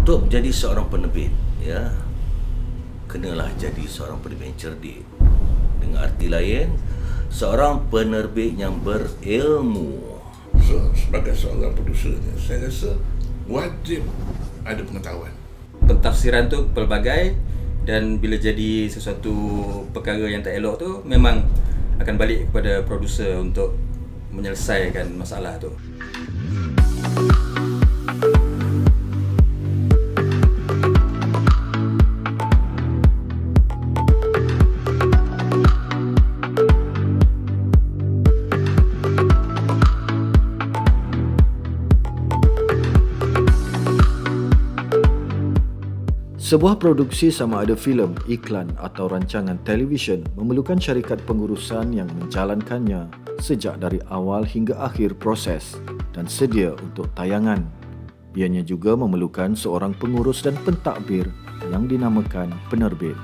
Untuk menjadi seorang penerbit, ya, kenalah jadi seorang penerbit yang cerdik. Dengan arti lain, seorang penerbit yang berilmu. So, sebagai seorang produser, saya rasa wajib ada pengetahuan. Pentafsiran tu pelbagai, dan bila jadi sesuatu perkara yang tak elok tu, memang akan balik kepada produser untuk menyelesaikan masalah tu. Sebuah produksi sama ada filem, iklan atau rancangan televisyen memerlukan syarikat pengurusan yang menjalankannya sejak dari awal hingga akhir proses dan sedia untuk tayangan. Ianya juga memerlukan seorang pengurus dan pentadbir yang dinamakan penerbit.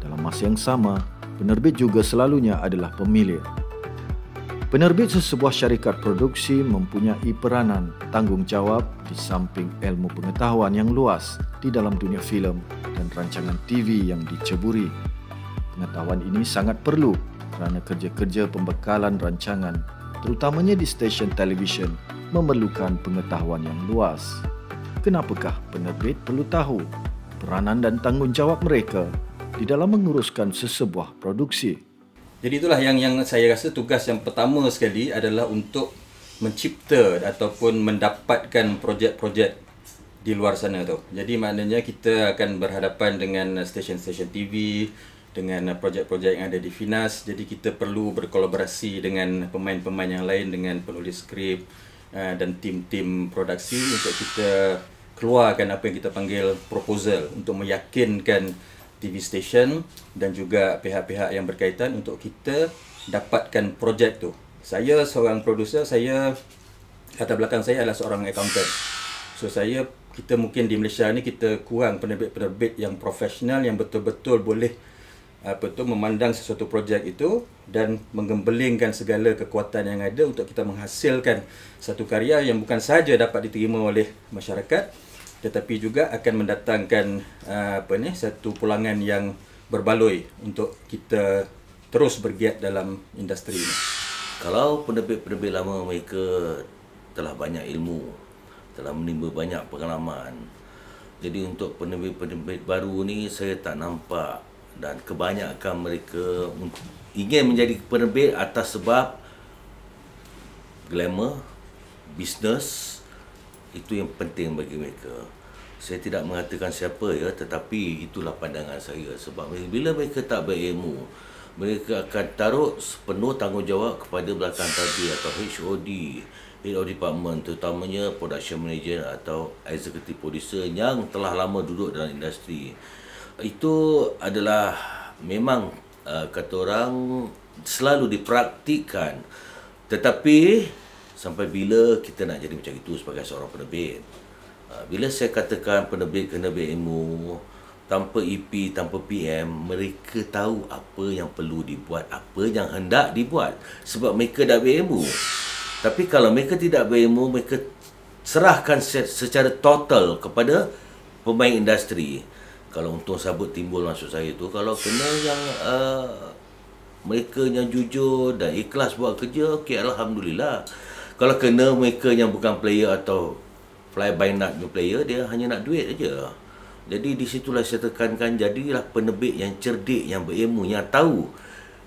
Dalam masa yang sama, penerbit juga selalunya adalah pemilik. Penerbit sesebuah syarikat produksi mempunyai peranan tanggungjawab di samping ilmu pengetahuan yang luas di dalam dunia filem dan rancangan TV yang diceburi. Pengetahuan ini sangat perlu kerana kerja-kerja pembekalan rancangan, terutamanya di stesen televisyen, memerlukan pengetahuan yang luas. Kenapakah penerbit perlu tahu peranan dan tanggungjawab mereka di dalam menguruskan sesebuah produksi? Jadi itulah yang saya rasa tugas yang pertama sekali adalah untuk mencipta ataupun mendapatkan projek-projek di luar sana tu. Jadi maknanya kita akan berhadapan dengan stesen-stesen TV, dengan projek-projek yang ada di Finas. Jadi kita perlu berkolaborasi dengan pemain-pemain yang lain, dengan penulis skrip dan tim-tim produksi untuk kita keluarkan apa yang kita panggil proposal untuk meyakinkan TV station dan juga pihak-pihak yang berkaitan untuk kita dapatkan projek tu. Saya seorang produser, latar belakang saya adalah seorang accountant. So kita mungkin di Malaysia ni kita kurang penerbit-penerbit yang profesional yang betul-betul boleh memandang sesuatu projek itu dan menggembelingkan segala kekuatan yang ada untuk kita menghasilkan satu karya yang bukan sahaja dapat diterima oleh masyarakat, tetapi juga akan mendatangkan satu pulangan yang berbaloi untuk kita terus bergiat dalam industri ini. Kalau penerbit-penerbit lama mereka telah banyak ilmu, telah menimba banyak pengalaman. Jadi untuk penerbit-penerbit baru ni saya tak nampak, dan kebanyakan mereka ingin menjadi penerbit atas sebab glamour, bisnes. Itu yang penting bagi mereka. Saya tidak mengatakan siapa ya, tetapi itulah pandangan saya. Sebab bila mereka tak berilmu, mereka akan taruh sepenuh tanggungjawab kepada belakang tadbir atau HOD, Head of Department, terutamanya Production Manager atau Executive Producer yang telah lama duduk dalam industri. Itu adalah memang kata orang selalu dipraktikkan. Tetapi sampai bila kita nak jadi macam itu sebagai seorang penerbit? Bila saya katakan penerbit kena berilmu, tanpa EP, tanpa PM, mereka tahu apa yang perlu dibuat, apa yang hendak dibuat sebab mereka dah berilmu. Tapi kalau mereka tidak berilmu, mereka serahkan secara total kepada pemain industri. Kalau untung sabut timbul maksud saya tu, kalau kena yang mereka yang jujur dan ikhlas buat kerja, okey, alhamdulillah. Kalau kena mereka yang bukan player atau fly by night player, dia hanya nak duit aja. Jadi di situlah saya tekankan, jadilah penerbit yang cerdik, yang berilmu, yang tahu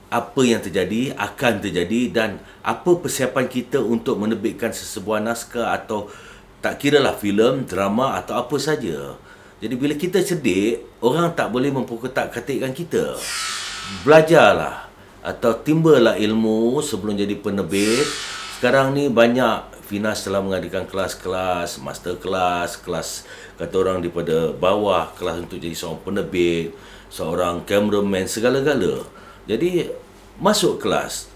apa yang terjadi, akan terjadi dan apa persiapan kita untuk menerbitkan sesebuah naskah atau tak kiralah filem, drama atau apa saja. Jadi bila kita cerdik, orang tak boleh memperketat-ketikkan kita. Belajarlah atau timbalah ilmu sebelum jadi penerbit. Sekarang ni banyak Finas telah mengadakan kelas-kelas, master kelas, kelas kata orang daripada bawah, kelas untuk jadi seorang penerbit, seorang cameraman, segala-gala. Jadi masuk kelas,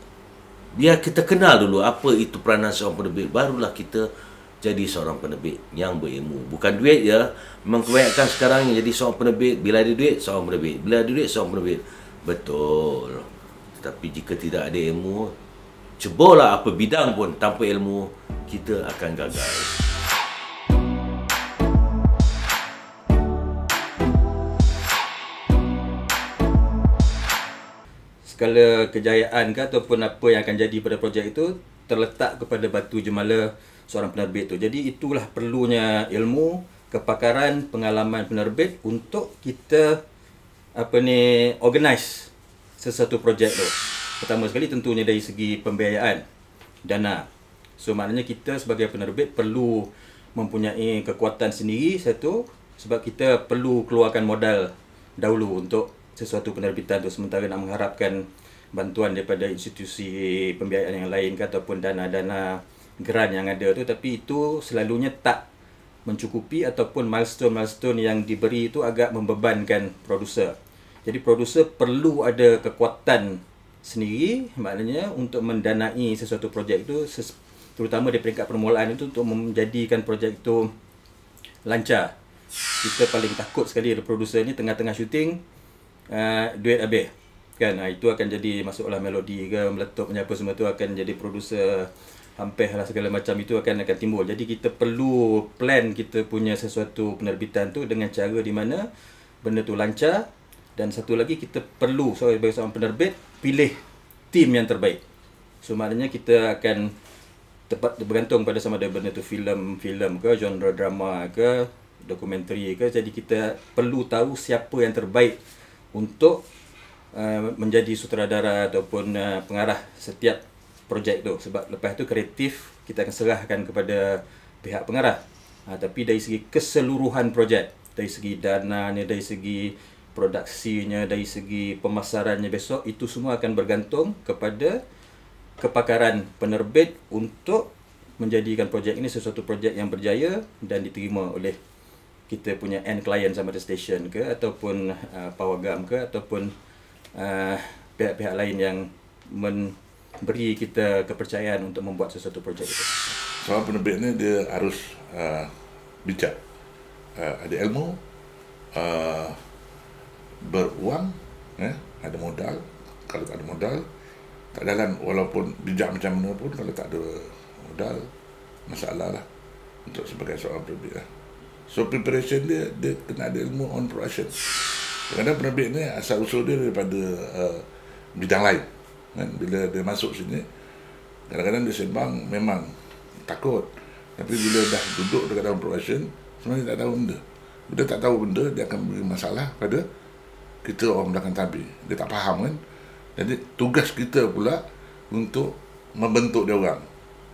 biar kita kenal dulu apa itu peranan seorang penerbit, barulah kita jadi seorang penerbit yang berilmu. Bukan duit ya. Memang kebanyakan sekarang yang jadi seorang penerbit, bila ada duit, seorang penerbit. Bila ada duit, seorang penerbit. Betul. Tetapi jika tidak ada ilmu, ceburlah apa bidang pun, tanpa ilmu, kita akan gagal. segala kejayaan ke ataupun apa yang akan jadi pada projek itu terletak kepada batu jemala seorang penerbit tu. Jadi itulah perlunya ilmu, kepakaran, pengalaman penerbit untuk kita organize sesuatu projek tu. Pertama sekali tentunya dari segi pembiayaan, dana. So maknanya kita sebagai penerbit perlu mempunyai kekuatan sendiri satu, sebab kita perlu keluarkan modal dahulu untuk sesuatu penerbitan tu, sementara nak mengharapkan bantuan daripada institusi pembiayaan yang lain ke ataupun dana-dana grant yang ada tu, tapi itu selalunya tak mencukupi ataupun milestone-milestone yang diberi itu agak membebankan produser. Jadi produser perlu ada kekuatan sendiri, maknanya untuk mendanai sesuatu projek itu, terutama di peringkat permulaan itu, untuk menjadikan projek itu lancar. Kita paling takut sekali ada produser ni tengah-tengah syuting duit habis kan. Itu akan jadi masuklah melodi ke meletup apa semua tu, akan jadi produser hampir lah, segala macam itu akan timbul. Jadi kita perlu plan kita punya sesuatu penerbitan tu dengan cara di mana benda tu lancar. Dan satu lagi, kita perlu sebagai seorang penerbit pilih tim yang terbaik. So maknanya kita akan bergantung pada sama ada benda tu filem ke, genre drama ke, dokumentari ke. Jadi kita perlu tahu siapa yang terbaik untuk menjadi sutradara ataupun pengarah setiap projek tu. Sebab lepas tu kreatif kita akan serahkan kepada pihak pengarah. Tapi dari segi keseluruhan projek, dari segi dananya, dari segi produksinya, dari segi pemasarannya besok, itu semua akan bergantung kepada kepakaran penerbit untuk menjadikan projek ini sesuatu projek yang berjaya dan diterima oleh kita punya end client sama ada station ke ataupun pawagam ke ataupun pihak-pihak lain yang memberi kita kepercayaan untuk membuat sesuatu projek itu. Seorang penerbit ni dia harus bijak, ada ilmu, beruang, ada modal. Kalau tak ada modal, tak jalan. Walaupun bijak macam mana pun, kalau tak ada modal, masalah lah untuk sebagai seorang penerbit lah. So preparation dia kena ada ilmu on production. Kadang-kadang penerbit ni asal usul dia daripada bidang lain kan. Bila dia masuk sini, kadang-kadang dia sembang memang takut, tapi bila dah duduk dekat dalam production, sebenarnya tak tahu benda. Bila tak tahu benda, dia akan beri masalah pada kita orang belakang tabir. Dia tak faham kan. Jadi tugas kita pula untuk membentuk dia orang.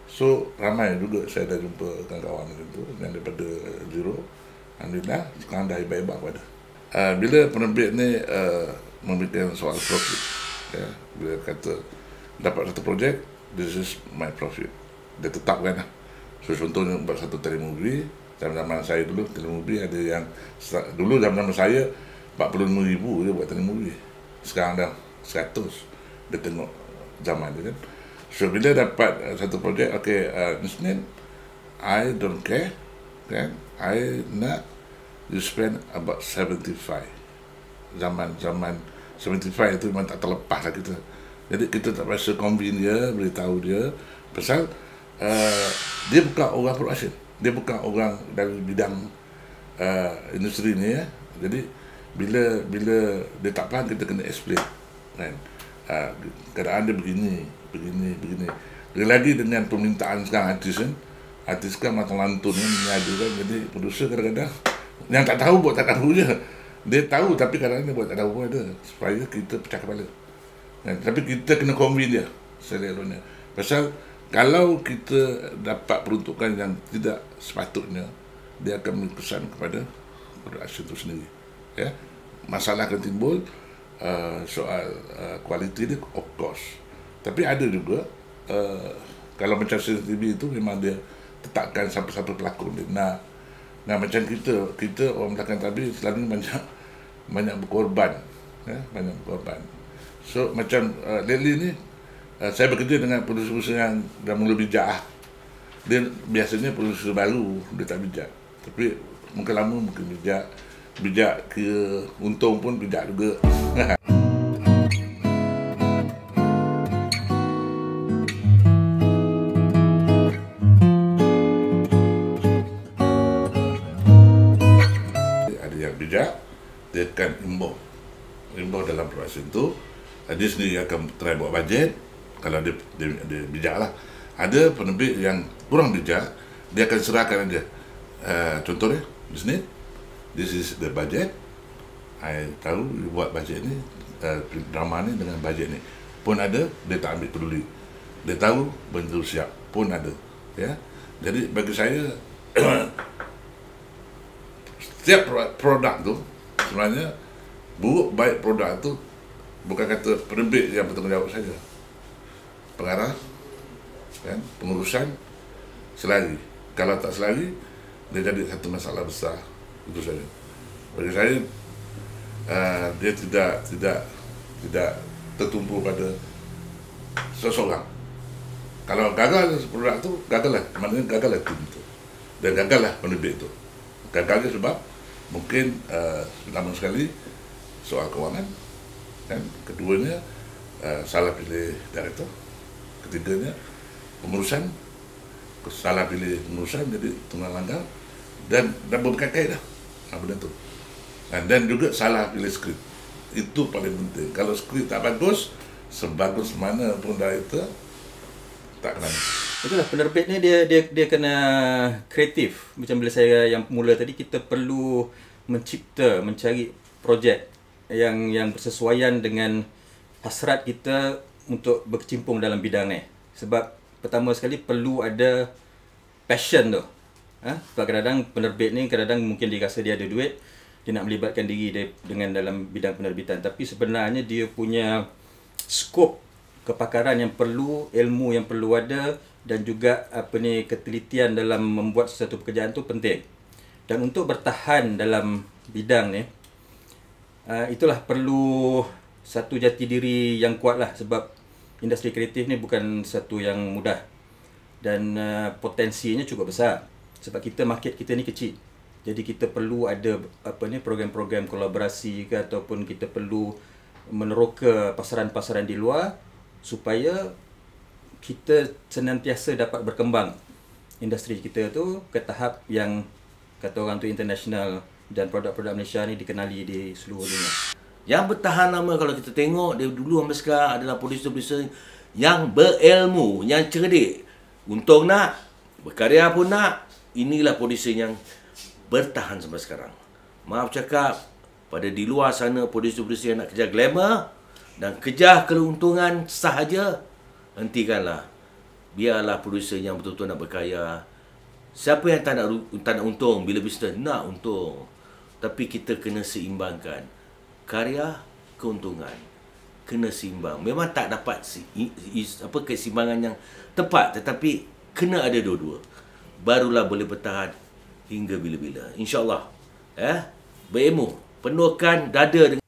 So ramai juga saya dah jumpa kawan-kawan macam tu yang daripada zero. Alhamdulillah sekarang dah hebat-hebat pada. Bila penerbit ni memberikan soal profit, bila kata dapat satu projek, this is my profit, dia tetapkan lah. So contohnya buat satu telemovie, zaman saya dulu telemovie ada yang dulu zaman saya 45,000 dia buat telemovie. Sekarang dah 100. Dia tengok zaman dia kan. So bila dapat satu projek, Isnin, I don't care kan, I nak you spend about 75. Zaman 75 itu memang tak terlepas lah kita. Jadi kita tak rasa convince dia, beritahu dia pasal dia bukan orang production, dia bukan orang dari bidang industri ni ya. Jadi bila dia tak faham, kita kena explain kan. Keadaan dia begini. Lagi dengan permintaan sekarang artis kan matang lantun kan, menyadu kan. Jadi producer kadang-kadang yang tak tahu buat tak tahu je. Dia tahu tapi kadang-kadang dia buat tak tahu pun ada, supaya kita pecah kepala kan. Tapi kita kena convince dia selalunya. Pasal kalau kita dapat peruntukan yang tidak sepatutnya, dia akan memberi kesan kepada production itu sendiri ya. Masalah akan timbul soal kualiti dia, of course. Tapi ada juga kalau macam CCTV itu memang dia tetapkan sampai-sampai pelakon dia. Nah macam kita orang belakang tabir selalu banyak berkorban ya, banyak berkorban. So macam lately ni saya bekerja dengan produser yang dah mula bijak. Dia biasanya produser baru, dia tak bijak. Tapi mungkin lama mungkin bijak ke untung pun bijak juga. Ada yang bijak, dia akan imbau dalam proses itu Dia sendiri akan try buat bajet. Kalau dia bijak lah. Ada penerbit yang kurang bijak, dia akan serahkan aja. Contohnya di sini, this is the budget. I tahu you buat bajet ni, drama ni dengan bajet ni. Pun ada, dia tak ambil peduli. Dia tahu benda tu siap, pun ada. Ya. Jadi bagi saya setiap produk tu sebenarnya buruk baik produk tu bukan kata penerbit yang bertanggungjawab saja. Pengarah, kan, pengurusan selari. Kalau tak selari, dia jadi satu masalah besar. Itu saja. Bagi saya, dia tidak tertumpu pada seseorang. Kalau gagal produk tu, gagallah. Maknanya gagallah tim tu. Dan gagallah penerbit tu. Gagalnya sebab mungkin pertama sekali soal kewangan, kan? Keduanya salah pilih director. Ketiganya pengurusan, salah pilih pengurusan jadi tunggal langgang dan berkait-kait dah benda tu. Dan juga salah pilih skrip. Itu paling penting. Kalau skrip tak bagus, sebagus mana pun director tak kena. Itulah penerbit ni dia kena kreatif. Macam bila saya yang pemula tadi, kita perlu mencari projek yang bersesuaian dengan hasrat kita untuk berkecimpung dalam bidang ni. Sebab pertama sekali perlu ada passion tu. Sebab kadang-kadang penerbit ni kadang-kadang mungkin dia rasa dia ada duit, dia nak melibatkan diri dia dengan dalam bidang penerbitan, tapi sebenarnya dia punya skop kepakaran yang perlu, ilmu yang perlu ada, dan juga ketelitian dalam membuat sesuatu pekerjaan tu penting. Dan untuk bertahan dalam bidang ni, itulah perlu satu jati diri yang kuat lah, sebab industri kreatif ni bukan satu yang mudah dan potensinya cukup besar. Sebab market kita ni kecil. Jadi kita perlu ada program-program kolaborasi ke, ataupun kita perlu meneroka pasaran-pasaran di luar supaya kita senantiasa dapat berkembang industri kita tu ke tahap yang kata orang tu international, dan produk-produk Malaysia ni dikenali di seluruh dunia. Yang bertahan lama kalau kita tengok dia dulu sampai sekarang adalah producer-producer yang berilmu, yang cerdik. Untung nak, berkarya pun nak. Inilah producer yang bertahan sampai sekarang. Maaf cakap, pada di luar sana producer-producer yang nak kejar glamour dan kejar keuntungan sahaja, hentikanlah. Biarlah producer yang betul-betul nak berkarya. Siapa yang tak nak untung bila bisnes? Nak untung. Tapi kita kena seimbangkan. Karya, keuntungan. Kena seimbang. Memang tak dapat keseimbangan yang tepat, tetapi kena ada dua-dua. Barulah boleh bertahan hingga bila-bila. InsyaAllah. Berilmu. Penuhkan dada dengan